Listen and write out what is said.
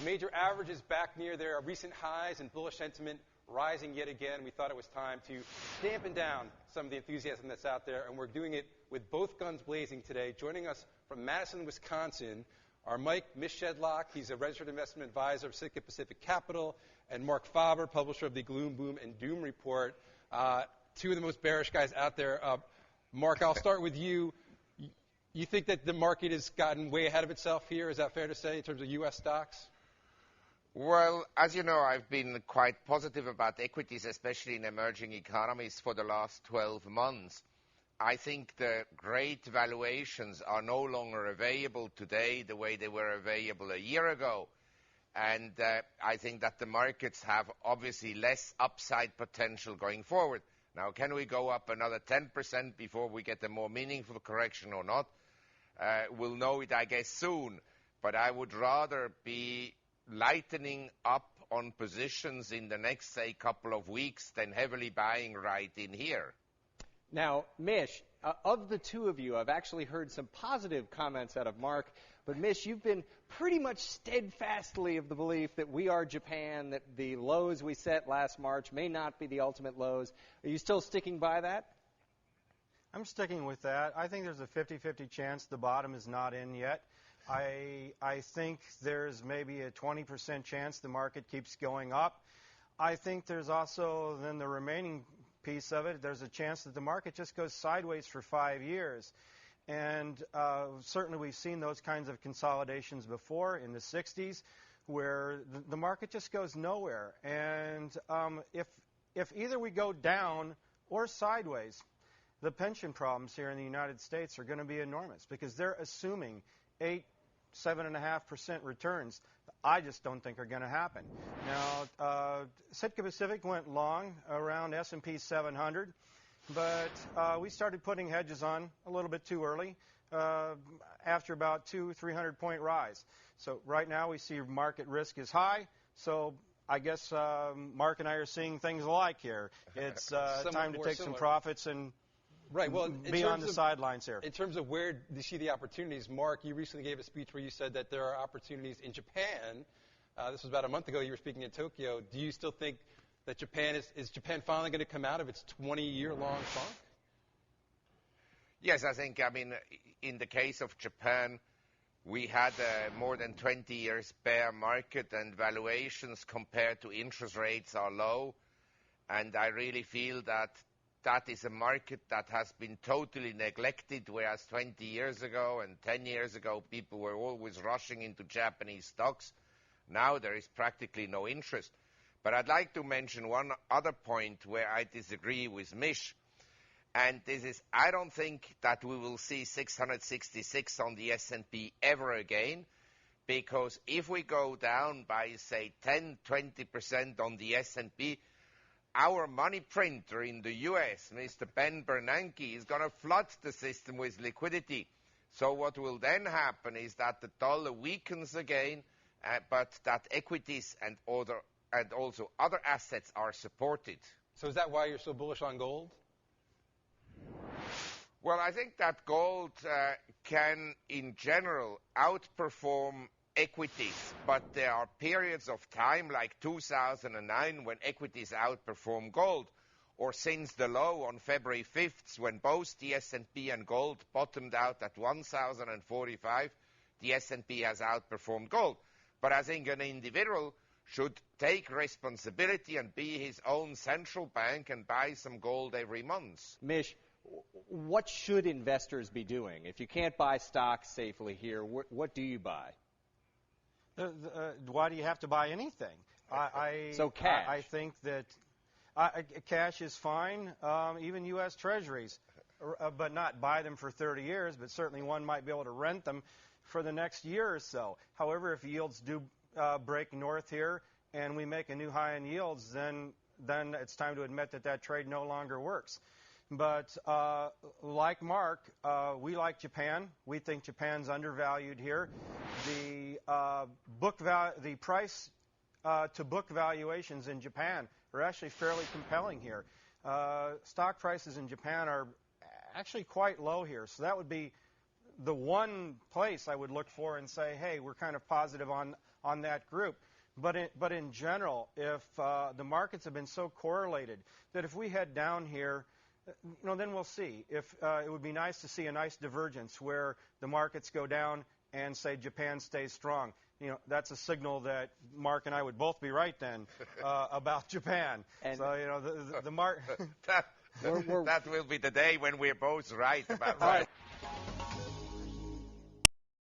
major averages back near their recent highs and bullish sentiment rising yet again. We thought it was time to dampen down some of the enthusiasm that's out there, and we're doing it with both guns blazing today. Joining us from Madison, Wisconsin, are Mike Mishedlock. He's a registered investment advisor of Sitka Pacific Capital, and Marc Faber, publisher of the Gloom, Boom, and Doom Report. Two of the most bearish guys out there. Mark, I'll start with you. You think that the market has gotten way ahead of itself here? Is that fair to say in terms of U.S. stocks? Well, as you know, I've been quite positive about equities, especially in emerging economies, for the last 12 months. I think the great valuations are no longer available today the way they were available a year ago. And I think that the markets have obviously less upside potential going forward. Now, can we go up another 10% before we get a more meaningful correction or not? We'll know it, I guess, soon. But I would rather be lightening up on positions in the next, say, couple of weeks than heavily buying right in here. Now, Mish, of the two of you, I've actually heard some positive comments out of Mark, but Mish, you've been pretty much steadfastly of the belief that we are Japan, that the lows we set last March may not be the ultimate lows. Are you still sticking by that? I'm sticking with that. I think there's a 50-50 chance the bottom is not in yet. I think there's maybe a 20% chance the market keeps going up. I think there's also then the remaining piece of it, there's a chance that the market just goes sideways for 5 years. And certainly we've seen those kinds of consolidations before in the 60s where the market just goes nowhere. And if either we go down or sideways, the pension problems here in the United States are going to be enormous because they're assuming 7.5% returns. I just don't think are going to happen. Now, Sitka Pacific went long around S&P 700, but we started putting hedges on a little bit too early after about 200-300 point rise. So right now we see market risk is high. So I guess Mark and I are seeing things alike here. It's time to take some profits and right. Well, be on the sidelines here. In terms of where you see the opportunities, Mark, you recently gave a speech where you said that there are opportunities in Japan. This was about a month ago. You were speaking in Tokyo. Do you still think that Japan is Japan finally going to come out of its 20-year-long funk? Yes, I think, in the case of Japan, we had a more than 20 years bear market, and valuations compared to interest rates are low. And I really feel that that is a market that has been totally neglected, whereas 20 years ago and 10 years ago, people were always rushing into Japanese stocks. Now there is practically no interest. But I'd like to mention one other point where I disagree with Mish. And this is, I don't think that we will see 666 on the S&P ever again, because if we go down by, say, 10-20% on the S&P, our money printer in the U.S., Mr. Ben Bernanke, is going to flood the system with liquidity. So what will then happen is that the dollar weakens again, but that equities and also other assets are supported. So is that why you're so bullish on gold? Well, I think that gold can, in general, outperform equities, but there are periods of time like 2009 when equities outperform gold, or since the low on February 5th when both the S&P and gold bottomed out at 1,045, the S&P has outperformed gold. But I think an individual should take responsibility and be his own central bank and buy some gold every month. Mish, what should investors be doing? If you can't buy stocks safely here, what do you buy? Why do you have to buy anything? So cash. I think that cash is fine, even U.S. Treasuries, but not buy them for 30 years, but certainly one might be able to rent them for the next year or so. However, if yields do break north here and we make a new high in yields, then it's time to admit that trade no longer works. But like Mark, we like Japan. We think Japan's undervalued here. The price to book valuations in Japan are actually fairly compelling here. Stock prices in Japan are actually quite low here, so that would be the one place I would look for and say, hey, we're kind of positive on on that group. But in general, if the markets have been so correlated that if we head down here, then we'll see. If it would be nice to see a nice divergence where the markets go down and say Japan stays strong. That's a signal that Mark and I would both be right then about Japan. And so the mark that will be the day when we're both right about that. All right.